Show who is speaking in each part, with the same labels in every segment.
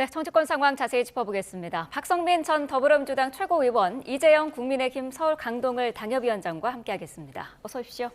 Speaker 1: 네, 정치권 상황 자세히 짚어보겠습니다. 박성민 전 더불어민주당 최고위원, 이재영 국민의힘 서울 강동을 당협위원장과 함께하겠습니다. 어서 오십시오.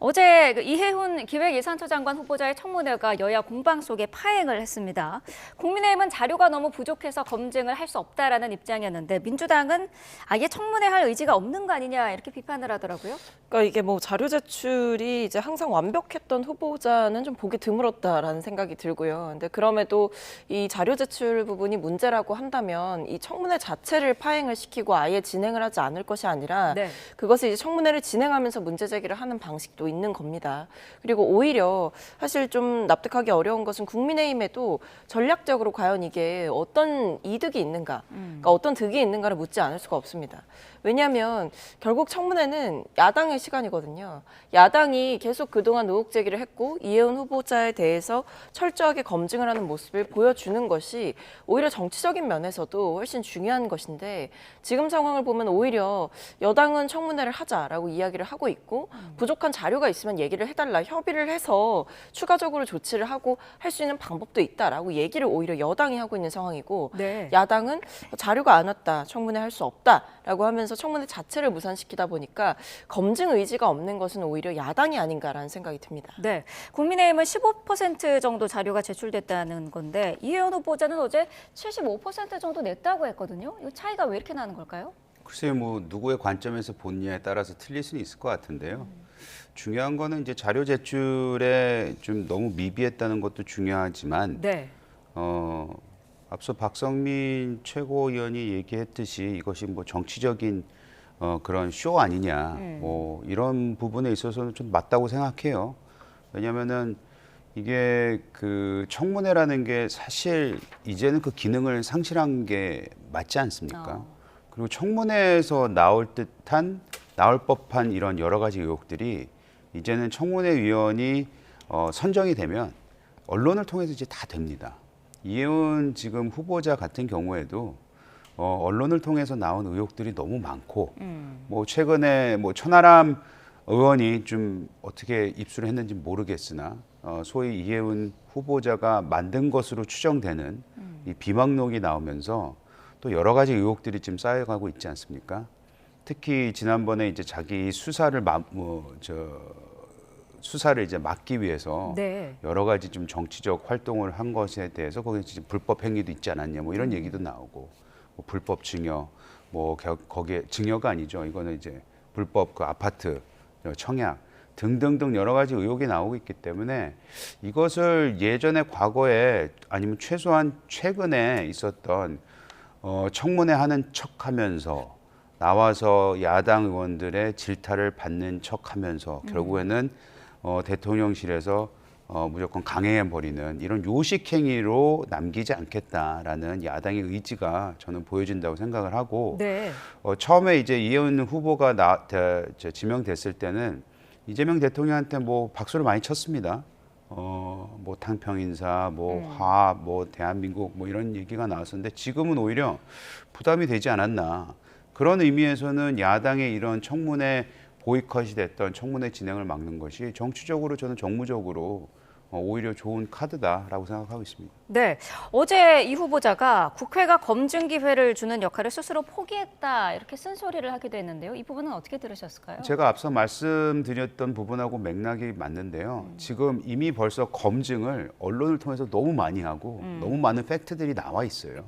Speaker 1: 어제 이해훈 기획예산처 장관 후보자의 청문회가 여야 공방 속에 파행을 했습니다. 국민의힘은 자료가 너무 부족해서 검증을 할 수 없다라는 입장이었는데 민주당은 아예 청문회할 의지가 없는 거 아니냐 이렇게 비판을 하더라고요.
Speaker 2: 그러니까 이게 뭐 자료 제출이 이제 항상 완벽했던 후보자는 좀 보기 드물었다라는 생각이 들고요. 근데 그럼에도 이 자료 제출 부분이 문제라고 한다면 이 청문회 자체를 파행을 시키고 아예 진행을 하지 않을 것이 아니라
Speaker 1: 네.
Speaker 2: 그것을 이제 청문회를 진행하면서 문제 제기를 하는 방식도 있는 겁니다. 그리고 오히려 사실 좀 납득하기 어려운 것은 국민의힘에도 전략적으로 과연 이게 어떤 이득이 있는가, 그러니까 어떤 득이 있는가를 묻지 않을 수가 없습니다. 왜냐하면 결국 청문회는 야당의 시간이거든요. 야당이 계속 그동안 의혹 제기를 했고 이해훈 후보자에 대해서 철저하게 검증을 하는 모습을 보여주는 것이 오히려 정치적인 면에서도 훨씬 중요한 것인데 지금 상황을 보면 오히려 여당은 청문회를 하자라고 이야기를 하고 있고 부족한 자료가 있으면 얘기를 해달라, 협의를 해서 추가적으로 조치를 하고 할 수 있는 방법도 있다라고 얘기를 오히려 여당이 하고 있는 상황이고
Speaker 1: 네.
Speaker 2: 야당은 자료가 안 왔다, 청문회 할 수 없다라고 하면서 청문회 자체를 무산시키다 보니까 검증 의지가 없는 것은 오히려 야당이 아닌가라는 생각이 듭니다.
Speaker 1: 네, 국민의힘은 15% 정도 자료가 제출됐다는 건데 이해훈 후보자는 어제 75% 정도 냈다고 했거든요. 이 차이가 왜 이렇게 나는 걸까요?
Speaker 3: 글쎄요, 뭐 누구의 관점에서 보느냐에 따라서 틀릴 수는 있을 것 같은데요. 중요한 거는 이제 자료 제출에 좀 너무 미비했다는 것도 중요하지만,
Speaker 1: 네.
Speaker 3: 앞서 박성민 최고위원이 얘기했듯이 이것이 뭐 정치적인 그런 쇼 아니냐, 뭐 이런 부분에 있어서는 좀 맞다고 생각해요. 왜냐하면은 이게 그 청문회라는 게 사실 이제는 그 기능을 상실한 게 맞지 않습니까? 그리고 청문회에서 나올 법한 이런 여러 가지 의혹들이 이제는 청문회위원이 선정이 되면 언론을 통해서 이제 다 됩니다. 이해훈 지금 후보자 같은 경우에도 언론을 통해서 나온 의혹들이 너무 많고, 뭐 최근에 뭐 천하람 의원이 좀 어떻게 입수를 했는지 모르겠으나 소위 이해훈 후보자가 만든 것으로 추정되는 이 비망록이 나오면서 또 여러 가지 의혹들이 지금 쌓여가고 있지 않습니까? 특히 지난번에 이제 자기 수사를 이제 막기 위해서
Speaker 1: 네.
Speaker 3: 여러 가지 좀 정치적 활동을 한 것에 대해서 거기에 지금 불법 행위도 있지 않았냐, 뭐 이런 얘기도 나오고, 뭐 불법 증여, 뭐 거기에 증여가 아니죠. 이거는 이제 불법 그 아파트 청약 등등등 여러 가지 의혹이 나오고 있기 때문에 이것을 예전에 과거에 아니면 최소한 최근에 있었던 청문회 하는 척하면서 나와서 야당 의원들의 질타를 받는 척하면서 결국에는 대통령실에서 무조건 강행해버리는 이런 요식행위로 남기지 않겠다라는 야당의 의지가 저는 보여진다고 생각을 하고,
Speaker 1: 네.
Speaker 3: 처음에 이제 이해훈 후보가 지명됐을 때는 이재명 대통령한테 뭐 박수를 많이 쳤습니다. 뭐 탕평인사, 뭐 화합, 뭐 대한민국 뭐 이런 얘기가 나왔었는데 지금은 오히려 부담이 되지 않았나. 그런 의미에서는 야당의 이런 청문회 보이콧이 됐던 청문회 진행을 막는 것이 정치적으로 저는 정무적으로 오히려 좋은 카드다라고 생각하고 있습니다.
Speaker 1: 네, 어제 이 후보자가 국회가 검증 기회를 주는 역할을 스스로 포기했다 이렇게 쓴소리를 하기도 했는데요. 이 부분은 어떻게 들으셨을까요?
Speaker 3: 제가 앞서 말씀드렸던 부분하고 맥락이 맞는데요. 지금 이미 벌써 검증을 언론을 통해서 너무 많이 하고 너무 많은 팩트들이 나와 있어요.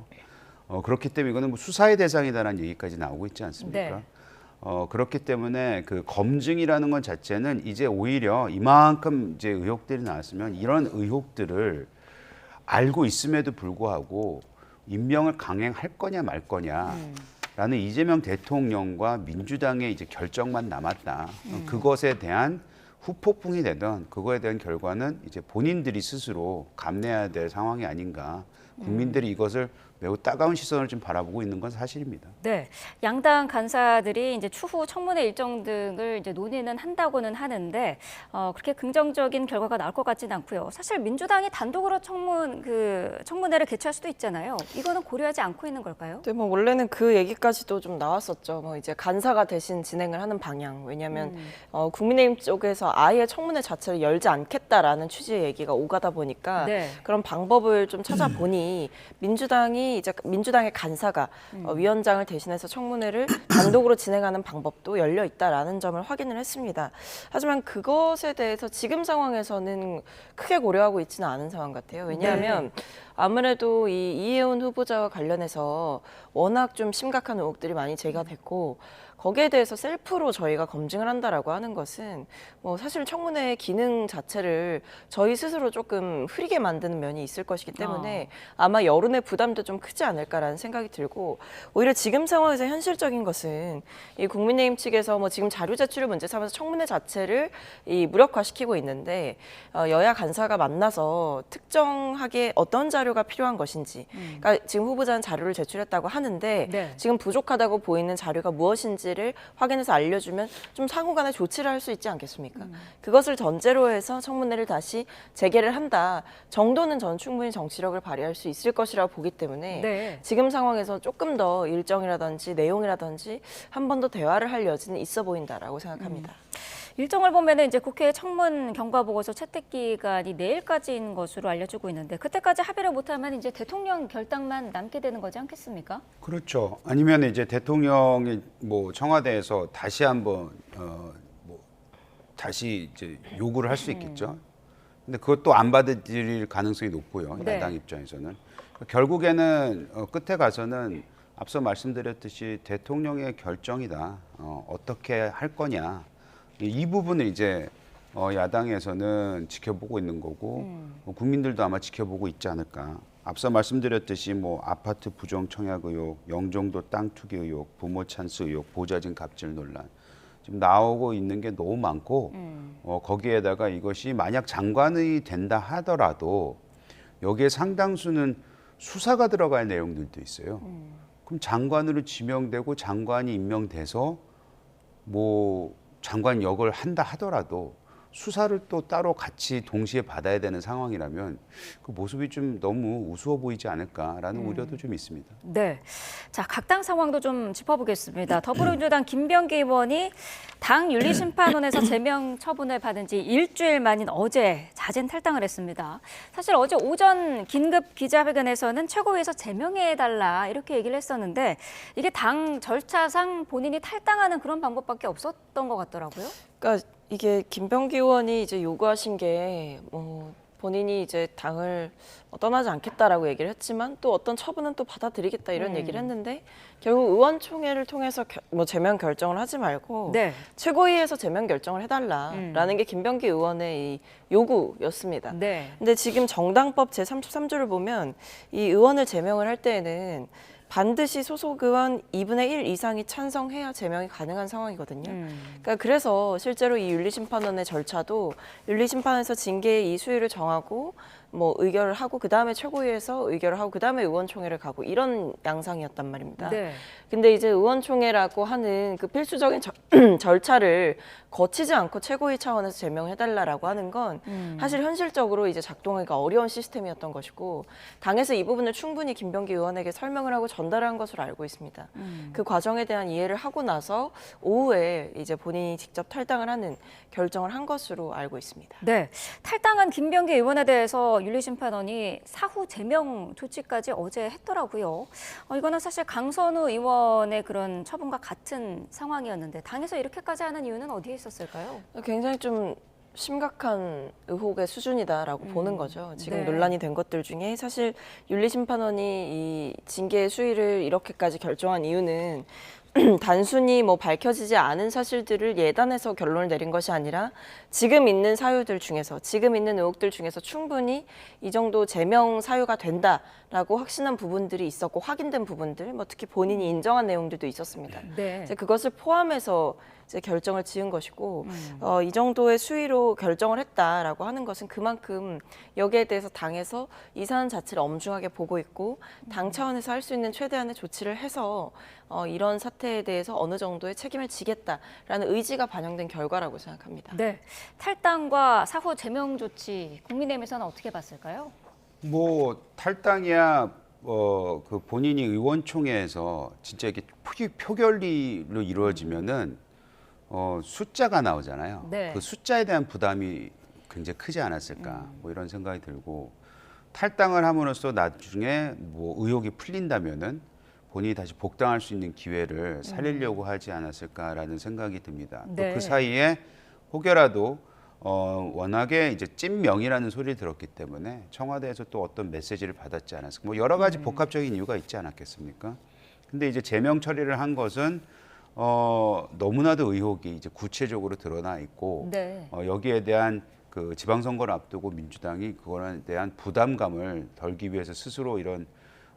Speaker 3: 그렇기 때문에 이거는 뭐 수사의 대상이다라는 얘기까지 나오고 있지 않습니까?
Speaker 1: 네.
Speaker 3: 그렇기 때문에 그 검증이라는 것 자체는 이제 오히려 이만큼 이제 의혹들이 나왔으면 이런 의혹들을 알고 있음에도 불구하고 임명을 강행할 거냐 말 거냐라는 이재명 대통령과 민주당의 이제 결정만 남았다. 그것에 대한 후폭풍이 되던 그거에 대한 결과는 이제 본인들이 스스로 감내해야 될 상황이 아닌가. 국민들이 이것을 매우 따가운 시선을 좀 바라보고 있는 건 사실입니다.
Speaker 1: 네, 양당 간사들이 이제 추후 청문회 일정 등을 이제 논의는 한다고는 하는데 그렇게 긍정적인 결과가 나올 것 같지는 않고요. 사실 민주당이 단독으로 청문회를 개최할 수도 있잖아요. 이거는 고려하지 않고 있는 걸까요?
Speaker 2: 네, 뭐 원래는 그 얘기까지도 좀 나왔었죠. 뭐 이제 간사가 대신 진행을 하는 방향. 왜냐하면 국민의힘 쪽에서 아예 청문회 자체를 열지 않겠다라는 취지의 얘기가 오가다 보니까
Speaker 1: 네.
Speaker 2: 그런 방법을 좀 찾아보니 민주당의 간사가 위원장을 대신해서 청문회를 단독으로 진행하는 방법도 열려 있다라는 점을 확인을 했습니다. 하지만 그것에 대해서 지금 상황에서는 크게 고려하고 있지는 않은 상황 같아요. 왜냐하면 아무래도 이 이혜원 후보자와 관련해서 워낙 좀 심각한 의혹들이 많이 제기가 됐고 거기에 대해서 셀프로 저희가 검증을 한다라고 하는 것은 뭐 사실 청문회의 기능 자체를 저희 스스로 조금 흐리게 만드는 면이 있을 것이기 때문에 아마 여론의 부담도 좀 크지 않을까라는 생각이 들고 오히려 지금 상황에서 현실적인 것은 이 국민의힘 측에서 뭐 지금 자료 제출을 문제 삼아서 청문회 자체를 이 무력화시키고 있는데 여야 간사가 만나서 특정하게 어떤 자료가 필요한 것인지 그러니까 지금 후보자는 자료를 제출했다고 하는데
Speaker 1: 네.
Speaker 2: 지금 부족하다고 보이는 자료가 무엇인지를 확인해서 알려주면 좀 상호간에 조치를 할 수 있지 않겠습니까? 그것을 전제로 해서 청문회를 다시 재개를 한다 정도는 저는 충분히 정치력을 발휘할 수 있을 것이라고 보기 때문에
Speaker 1: 네.
Speaker 2: 지금 상황에서 조금 더 일정이라든지 내용이라든지 한 번 더 대화를 할 여지는 있어 보인다라고 생각합니다.
Speaker 1: 일정을 보면은 이제 국회 청문 경과 보고서 채택 기간이 내일까지인 것으로 알려지고 있는데 그때까지 합의를 못하면 이제 대통령 결단만 남게 되는 거지 않겠습니까?
Speaker 3: 그렇죠. 아니면 이제 대통령이 뭐 청와대에서 다시 한번 다시 이제 요구를 할 수 있겠죠. 근데 그것도 안 받아들일 가능성이 높고요.
Speaker 1: 네.
Speaker 3: 야당 입장에서는 결국에는 끝에 가서는 앞서 말씀드렸듯이 대통령의 결정이다. 어떻게 할 거냐. 이 부분을 이제 야당에서는 지켜보고 있는 거고 국민들도 아마 지켜보고 있지 않을까. 앞서 말씀드렸듯이 뭐 아파트 부정 청약 의혹, 영종도 땅 투기 의혹, 부모 찬스 의혹, 보좌진 갑질 논란 지금 나오고 있는 게 너무 많고 거기에다가 이것이 만약 장관이 된다 하더라도 여기에 상당수는 수사가 들어갈 내용들도 있어요. 그럼 장관으로 지명되고 장관이 임명돼서 뭐 장관 역을 한다 하더라도 수사를 또 따로 같이 동시에 받아야 되는 상황이라면 그 모습이 좀 너무 우스워 보이지 않을까라는 우려도 좀 있습니다.
Speaker 1: 네. 자, 각 당 상황도 좀 짚어보겠습니다. 더불어민주당 김병기 의원이 당 윤리심판원에서 제명 처분을 받은 지 일주일 만인 어제 자진 탈당을 했습니다. 사실 어제 오전 긴급 기자회견에서는 최고위에서 제명해달라 이렇게 얘기를 했었는데 이게 당 절차상 본인이 탈당하는 그런 방법밖에 없었던 것 같더라고요.
Speaker 2: 그러니까 이게 김병기 의원이 이제 요구하신 게 본인이 이제 당을 떠나지 않겠다라고 얘기를 했지만 또 어떤 처분은 또 받아들이겠다 이런 얘기를 했는데 결국 의원총회를 통해서 제명 결정을 하지 말고
Speaker 1: 네.
Speaker 2: 최고위에서 제명 결정을 해달라라는 게 김병기 의원의 이 요구였습니다.
Speaker 1: 네.
Speaker 2: 근데 지금 정당법 제33조를 보면 이 의원을 제명을 할 때에는 반드시 소속 의원 2분의 1 이상이 찬성해야 제명이 가능한 상황이거든요. 그러니까 그래서 실제로 이 윤리심판원의 절차도 윤리심판에서 징계의 이 수위를 정하고 뭐 의결을 하고 그 다음에 최고위에서 의결을 하고 그 다음에 의원총회를 가고 이런 양상이었단 말입니다.
Speaker 1: 네.
Speaker 2: 근데 이제 의원총회라고 하는 그 필수적인 절차를 거치지 않고 최고위 차원에서 제명해달라라고 하는 건 사실 현실적으로 이제 작동하기가 어려운 시스템이었던 것이고 당에서 이 부분을 충분히 김병기 의원에게 설명을 하고 전달한 것으로 알고 있습니다. 그 과정에 대한 이해를 하고 나서 오후에 이제 본인이 직접 탈당을 하는 결정을 한 것으로 알고 있습니다.
Speaker 1: 네, 탈당한 김병기 의원에 대해서 윤리심판원이 사후 제명 조치까지 어제 했더라고요. 이거는 사실 강선우 의원의 그런 처분과 같은 상황이었는데 당에서 이렇게까지 하는 이유는 어디에 있었을까요?
Speaker 2: 굉장히 좀 심각한 의혹의 수준이다라고 보는 거죠. 지금
Speaker 1: 네.
Speaker 2: 논란이 된 것들 중에 사실 윤리심판원이 이 징계의 수위를 이렇게까지 결정한 이유는 단순히 뭐 밝혀지지 않은 사실들을 예단해서 결론을 내린 것이 아니라 지금 있는 사유들 중에서 지금 있는 의혹들 중에서 충분히 이 정도 제명 사유가 된다라고 확신한 부분들이 있었고 확인된 부분들 뭐 특히 본인이 인정한 내용들도 있었습니다.
Speaker 1: 네.
Speaker 2: 이제 그것을 포함해서 이제 결정을 지은 것이고 이 정도의 수위로 결정을 했다라고 하는 것은 그만큼 여기에 대해서 당에서 이 사안 자체를 엄중하게 보고 있고 당 차원에서 할 수 있는 최대한의 조치를 해서 이런 사태에 대해서 어느 정도의 책임을 지겠다라는 의지가 반영된 결과라고 생각합니다.
Speaker 1: 네, 탈당과 사후 제명 조치 국민의힘에서는 어떻게 봤을까요?
Speaker 3: 뭐 탈당이야 그 본인이 의원총회에서 진짜 이게 표결리로 이루어지면은 숫자가 나오잖아요.
Speaker 1: 네.
Speaker 3: 그 숫자에 대한 부담이 굉장히 크지 않았을까 뭐 이런 생각이 들고 탈당을 함으로써 나중에 뭐 의혹이 풀린다면은 본인이 다시 복당할 수 있는 기회를 살리려고 하지 않았을까라는 생각이 듭니다.
Speaker 1: 네.
Speaker 3: 또 그 사이에 혹여라도 워낙에 이제 찐명이라는 소리를 들었기 때문에 청와대에서 또 어떤 메시지를 받았지 않았을까. 뭐 여러 가지 복합적인 이유가 있지 않았겠습니까? 근데 이제 제명 처리를 한 것은 너무나도 의혹이 이제 구체적으로 드러나 있고
Speaker 1: 네.
Speaker 3: 여기에 대한 그 지방선거를 앞두고 민주당이 그거에 대한 부담감을 덜기 위해서 스스로 이런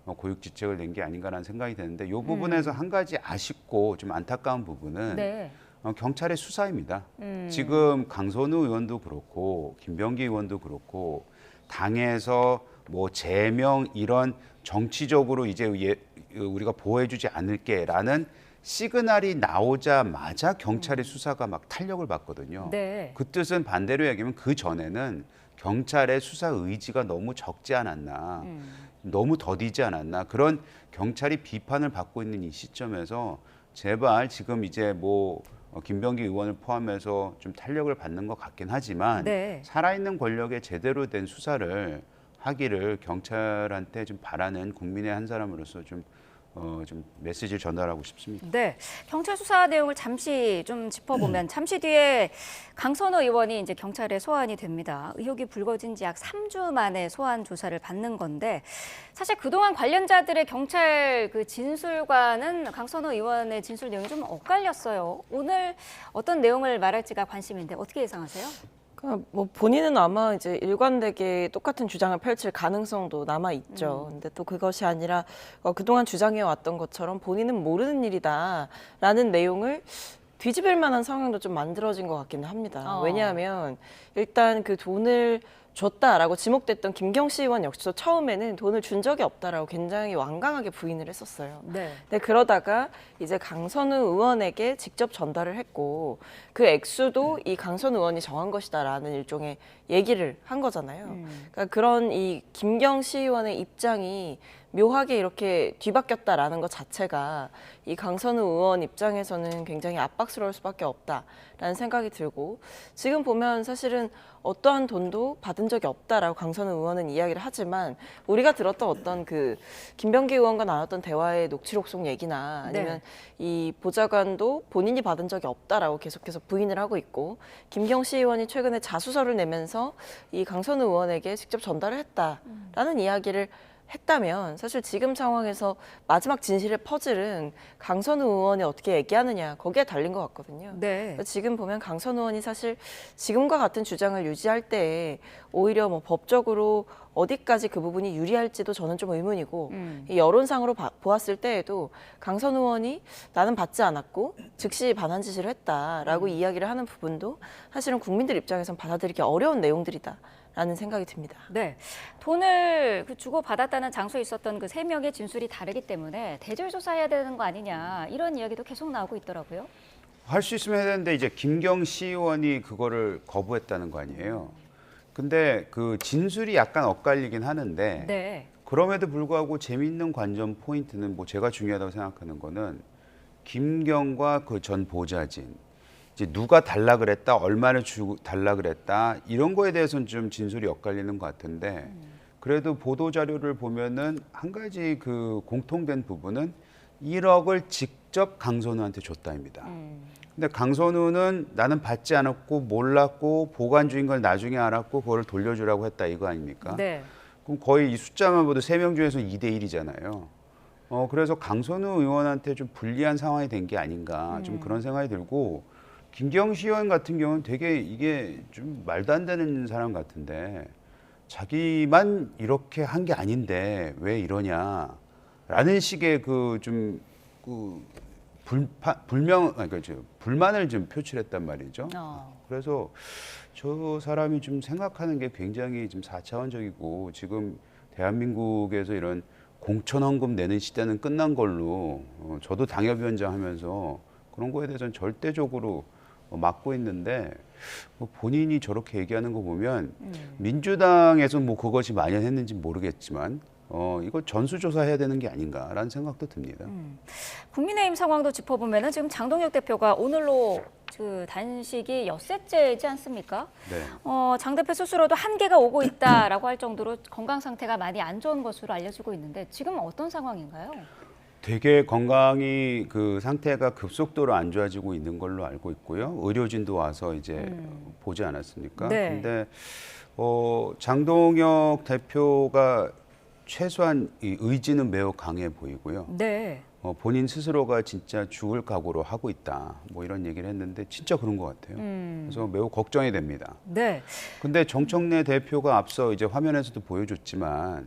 Speaker 3: 고육지책을 낸 게 아닌가라는 생각이 드는데 이 부분에서 한 가지 아쉽고 좀 안타까운 부분은
Speaker 1: 네.
Speaker 3: 경찰의 수사입니다. 지금 강선우 의원도 그렇고 김병기 의원도 그렇고 당에서 뭐 제명 이런 정치적으로 이제 우리가 보호해주지 않을게라는 시그널이 나오자마자 경찰의 수사가 막 탄력을 받거든요.
Speaker 1: 네.
Speaker 3: 그 뜻은 반대로 얘기하면 그 전에는 경찰의 수사 의지가 너무 적지 않았나, 너무 더디지 않았나 그런 경찰이 비판을 받고 있는 이 시점에서 제발 지금 이제 뭐 김병기 의원을 포함해서 좀 탄력을 받는 것 같긴 하지만
Speaker 1: 네.
Speaker 3: 살아있는 권력에 제대로 된 수사를 하기를 경찰한테 좀 바라는 국민의 한 사람으로서 좀 메시지를 전달하고 싶습니다.
Speaker 1: 네, 경찰 수사 내용을 잠시 좀 짚어보면 잠시 뒤에 강선호 의원이 이제 경찰에 소환이 됩니다. 의혹이 불거진 지 약 3주 만에 소환 조사를 받는 건데 사실 그동안 관련자들의 경찰 그 진술과는 강선호 의원의 진술 내용이 좀 엇갈렸어요. 오늘 어떤 내용을 말할지가 관심인데 어떻게 예상하세요?
Speaker 2: 뭐 본인은 아마 이제 일관되게 똑같은 주장을 펼칠 가능성도 남아 있죠. 근데 또 그것이 아니라 그동안 주장해 왔던 것처럼 본인은 모르는 일이다라는 내용을 뒤집을 만한 상황도 좀 만들어진 것 같기는 합니다. 왜냐하면 일단 그 돈을 줬다라고 지목됐던 김경시 의원 역시도 처음에는 돈을 준 적이 없다라고 굉장히 완강하게 부인을 했었어요.
Speaker 1: 네.
Speaker 2: 근데 그러다가 이제 강선우 의원에게 직접 전달을 했고 그 액수도 이 강선우 의원이 정한 것이다라는 일종의 얘기를 한 거잖아요. 그러니까 그런 이 김경시 의원의 입장이 묘하게 이렇게 뒤바뀌었다라는 것 자체가 이 강선우 의원 입장에서는 굉장히 압박스러울 수밖에 없다라는 생각이 들고 지금 보면 사실은 어떠한 돈도 받은 적이 없다라고 강선우 의원은 이야기를 하지만 우리가 들었던 어떤 그 김병기 의원과 나눴던 대화의 녹취록 속 얘기나 아니면 이 보좌관도 본인이 받은 적이 없다라고 계속해서 부인을 하고 있고 김경시 의원이 최근에 자수서를 내면서 이 강선우 의원에게 직접 전달을 했다라는 이야기를 했다면 사실 지금 상황에서 마지막 진실의 퍼즐은 강선우 의원이 어떻게 얘기하느냐 거기에 달린 것 같거든요.
Speaker 1: 네.
Speaker 2: 지금 보면 강선우 의원이 사실 지금과 같은 주장을 유지할 때 오히려 뭐 법적으로 어디까지 그 부분이 유리할지도 저는 좀 의문이고 이 여론상으로 보았을 때에도 강선우 의원이 나는 받지 않았고 즉시 반환 지시를 했다라고 이야기를 하는 부분도 사실은 국민들 입장에선 받아들이기 어려운 내용들이다. 라는 생각이 듭니다.
Speaker 1: 네, 돈을 주고 받았다는 장소에 있었던 그 3명의 진술이 다르기 때문에 대절 조사해야 되는 거 아니냐 이런 이야기도 계속 나오고 있더라고요.
Speaker 3: 할 수 있으면 해야 되는데 이제 김경시 의원이 그거를 거부했다는 거 아니에요. 근데 그 진술이 약간 엇갈리긴 하는데
Speaker 1: 네.
Speaker 3: 그럼에도 불구하고 재미있는 관전 포인트는 뭐 제가 중요하다고 생각하는 거는 김경과 그 전 보좌진 이제 누가 달라 그랬다, 얼마를 주고 달라 그랬다 이런 거에 대해서는 좀 진술이 엇갈리는 것 같은데 그래도 보도 자료를 보면은 한 가지 그 공통된 부분은 1억을 직접 강선우한테 줬다입니다. 근데 강선우는 나는 받지 않았고 몰랐고 보관중인 걸 나중에 알았고 그걸 돌려주라고 했다 이거 아닙니까?
Speaker 1: 네.
Speaker 3: 그럼 거의 이 숫자만 봐도 3명 중에서 2대 1이잖아요. 그래서 강선우 의원한테 좀 불리한 상황이 된 게 아닌가 좀 그런 생각이 들고 김경시 의원 같은 경우는 되게 이게 좀 말도 안 되는 사람 같은데 자기만 이렇게 한 게 아닌데 왜 이러냐라는 식의 그 불만을 좀 표출했단 말이죠.
Speaker 1: 어.
Speaker 3: 그래서 저 사람이 좀 생각하는 게 굉장히 좀 4차원적이고 지금 대한민국에서 이런 공천원금 내는 시대는 끝난 걸로 저도 당협위원장 하면서 그런 거에 대해서는 절대적으로 막고 있는데 뭐 본인이 저렇게 얘기하는 거 보면 민주당에서 뭐 그것이 만연했는지 모르겠지만 이거 전수조사해야 되는 게 아닌가라는 생각도 듭니다.
Speaker 1: 국민의힘 상황도 짚어보면은 지금 장동혁 대표가 오늘로 그 단식이 엿새째이지 않습니까?
Speaker 3: 네.
Speaker 1: 장 대표 스스로도 한계가 오고 있다라고 할 정도로 건강 상태가 많이 안 좋은 것으로 알려지고 있는데 지금 어떤 상황인가요?
Speaker 3: 되게 건강이 그 상태가 급속도로 안 좋아지고 있는 걸로 알고 있고요. 의료진도 와서 이제 보지 않았습니까?
Speaker 1: 네.
Speaker 3: 근데 장동혁 대표가 최소한 이 의지는 매우 강해 보이고요.
Speaker 1: 네.
Speaker 3: 본인 스스로가 진짜 죽을 각오로 하고 있다. 뭐 이런 얘기를 했는데 진짜 그런 것 같아요. 그래서 매우 걱정이 됩니다.
Speaker 1: 네.
Speaker 3: 근데 정청래 대표가 앞서 이제 화면에서도 보여줬지만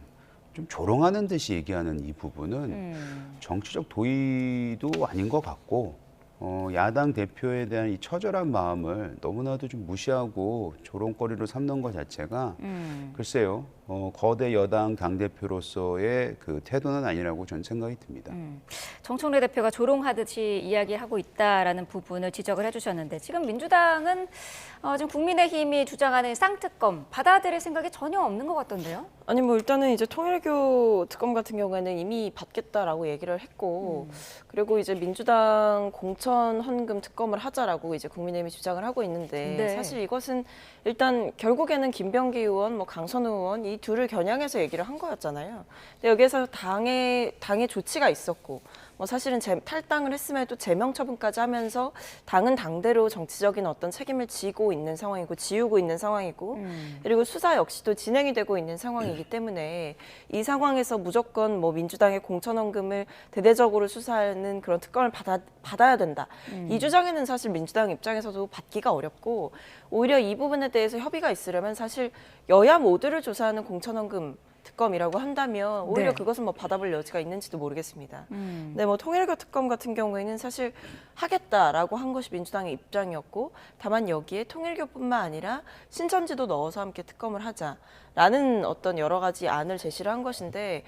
Speaker 3: 좀 조롱하는 듯이 얘기하는 이 부분은 정치적 도의도 아닌 것 같고 야당 대표에 대한 이 처절한 마음을 너무나도 좀 무시하고 조롱거리로 삼는 것 자체가 글쎄요 거대 여당 당대표로서의 그 태도는 아니라고 저는 생각이 듭니다.
Speaker 1: 정청래 대표가 조롱하듯이 이야기하고 있다라는 부분을 지적을 해주셨는데 지금 민주당은 지금 국민의힘이 주장하는 쌍특검 받아들일 생각이 전혀 없는 것 같던데요?
Speaker 2: 아니 뭐 일단은 이제 통일교 특검 같은 경우에는 이미 받겠다라고 얘기를 했고 그리고 이제 민주당 공천 헌금 특검을 하자라고 이제 국민의힘이 주장을 하고 있는데
Speaker 1: 네.
Speaker 2: 사실 이것은 일단 결국에는 김병기 의원, 뭐 강선우 의원 이 둘을 겨냥해서 얘기를 한 거였잖아요. 근데 여기에서 당의 조치가 있었고 뭐 사실은 탈당을 했음에도 제명 처분까지 하면서 당은 당대로 정치적인 어떤 책임을 지고 있는 상황이고 지우고 있는 상황이고 그리고 수사 역시도 진행이 되고 있는 상황이기 때문에 이 상황에서 무조건 뭐 민주당의 공천원금을 대대적으로 수사하는 그런 특검을 받아야 된다. 이 주장에는 사실 민주당 입장에서도 받기가 어렵고 오히려 이 부분에 대해서 협의가 있으려면 사실 여야 모두를 조사하는 공천원금 특검이라고 한다면 오히려
Speaker 1: 네.
Speaker 2: 그것은 뭐 받아볼 여지가 있는지도 모르겠습니다. 근데 뭐 통일교 특검 같은 경우에는 사실 하겠다라고 한 것이 민주당의 입장이었고 다만 여기에 통일교뿐만 아니라 신천지도 넣어서 함께 특검을 하자라는 어떤 여러 가지 안을 제시를 한 것인데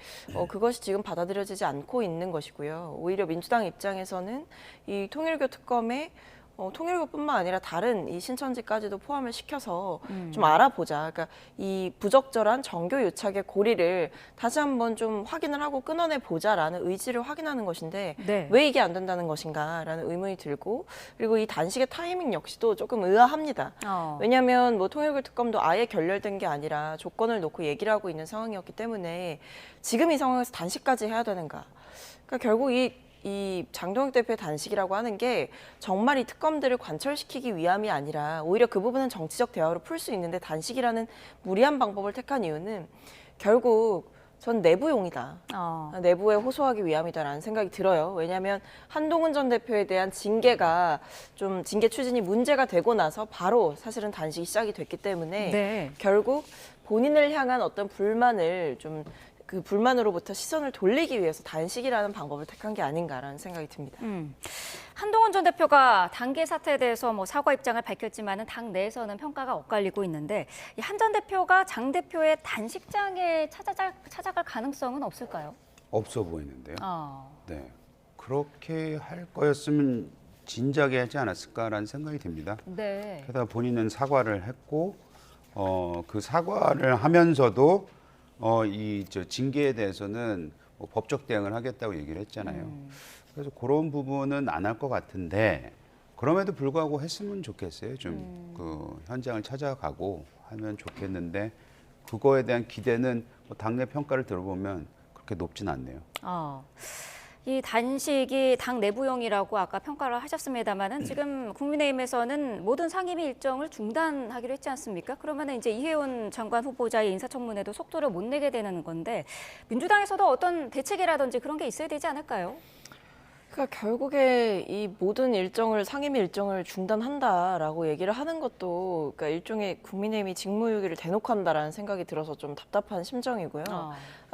Speaker 2: 그것이 지금 받아들여지지 않고 있는 것이고요. 오히려 민주당 입장에서는 이 통일교 특검에 통일교뿐만 아니라 다른 이 신천지까지도 포함을 시켜서 좀 알아보자. 그러니까 이 부적절한 정교 유착의 고리를 다시 한번 좀 확인을 하고 끊어내 보자라는 의지를 확인하는 것인데
Speaker 1: 네.
Speaker 2: 왜 이게 안 된다는 것인가라는 의문이 들고 그리고 이 단식의 타이밍 역시도 조금 의아합니다. 왜냐하면 뭐 통일교 특검도 아예 결렬된 게 아니라 조건을 놓고 얘기를 하고 있는 상황이었기 때문에 지금 이 상황에서 단식까지 해야 되는가? 그러니까 결국 이 장동혁 대표의 단식이라고 하는 게 정말 이 특검들을 관철시키기 위함이 아니라 오히려 그 부분은 정치적 대화로 풀 수 있는데 단식이라는 무리한 방법을 택한 이유는 결국 전 내부용이다. 내부에 호소하기 위함이다라는 생각이 들어요. 왜냐하면 한동훈 전 대표에 대한 징계가 좀 징계 추진이 문제가 되고 나서 바로 사실은 단식이 시작이 됐기 때문에
Speaker 1: 네.
Speaker 2: 결국 본인을 향한 어떤 불만을 좀 그 불만으로부터 시선을 돌리기 위해서 단식이라는 방법을 택한 게 아닌가라는 생각이 듭니다.
Speaker 1: 한동훈 전 대표가 당계 사태에 대해서 뭐 사과 입장을 밝혔지만은 당 내에서는 평가가 엇갈리고 있는데 이 한 전 대표가 장 대표의 단식장에 찾아갈 가능성은 없을까요?
Speaker 3: 없어 보이는데요. 네, 그렇게 할 거였으면 진작에 하지 않았을까라는 생각이 듭니다.
Speaker 1: 네.
Speaker 3: 게다가 본인은 사과를 했고 그 사과를 하면서도 저 징계에 대해서는 뭐 법적 대응을 하겠다고 얘기를 했잖아요. 그래서 그런 부분은 안 할 것 같은데 그럼에도 불구하고 했으면 좋겠어요. 좀 그 현장을 찾아가고 하면 좋겠는데 그거에 대한 기대는 뭐 당내 평가를 들어보면 그렇게 높진 않네요.
Speaker 1: 이 단식이 당 내부용이라고 아까 평가를 하셨습니다만은 지금 국민의힘에서는 모든 상임위 일정을 중단하기로 했지 않습니까? 그러면 이제 이혜원 장관 후보자의 인사청문회도 속도를 못 내게 되는 건데 민주당에서도 어떤 대책이라든지 그런 게 있어야 되지 않을까요?
Speaker 2: 아니 뭐 일단은 뭐 통일교 특검 같은 경우에는 사실 뭐 그러니까 결국에 이 모든 일정을 상임위 일정을 중단한다라고 얘기를 하는 것도 그러니까 일종의 국민의힘이 직무유기를 대놓고 한다라는 생각이 들어서 좀 답답한 심정이고요.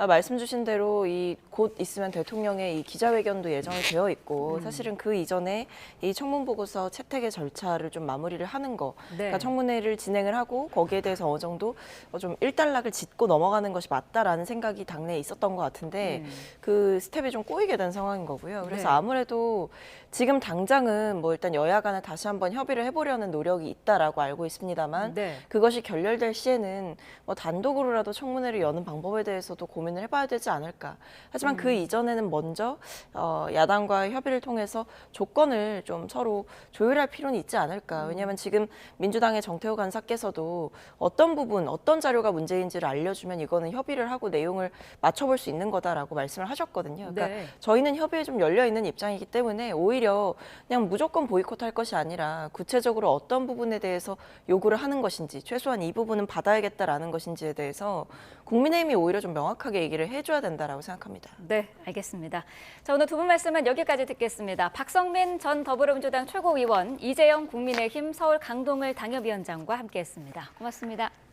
Speaker 2: 말씀 주신 대로 이 곧 있으면 대통령의 이 기자회견도 예정이 되어 있고 사실은 그 이전에 이 청문보고서 채택의 절차를 좀 마무리를 하는 거,
Speaker 1: 네.
Speaker 2: 그러니까 청문회를 진행을 하고 거기에 대해서 어느 정도 좀 일단락을 짓고 넘어가는 것이 맞다라는 생각이 당내에 있었던 것 같은데 그 스텝이 좀 꼬이게 된 상황인 거고요. 그래서
Speaker 1: 네.
Speaker 2: 아무래도 지금 당장은 뭐 일단 여야 간에 다시 한번 협의를 해보려는 노력이 있다라고 알고 있습니다만
Speaker 1: 네.
Speaker 2: 그것이 결렬될 시에는 뭐 단독으로라도 청문회를 여는 방법에 대해서도 고민을 해봐야 되지 않을까. 하지만 그 이전에는 먼저 야당과 협의를 통해서 조건을 좀 서로 조율할 필요는 있지 않을까. 왜냐하면 지금 민주당의 정태호 간사께서도 어떤 부분, 어떤 자료가 문제인지를 알려주면 이거는 협의를 하고 내용을 맞춰볼 수 있는 거다라고 말씀을 하셨거든요. 그러니까
Speaker 1: 네.
Speaker 2: 저희는 협의에 좀 열려 있는 입장이기 때문에 오히려 그냥 무조건 보이콧할 것이 아니라 구체적으로 어떤 부분에 대해서 요구를 하는 것인지 최소한 이 부분은 받아야겠다라는 것인지에 대해서 국민의힘이 오히려 좀 명확하게 얘기를 해줘야 된다라고 생각합니다.
Speaker 1: 네, 알겠습니다. 자, 오늘 두 분 말씀은 여기까지 듣겠습니다. 박성민 전 더불어민주당 최고위원, 이재영 국민의힘 서울 강동을 당협위원장과 함께했습니다. 고맙습니다.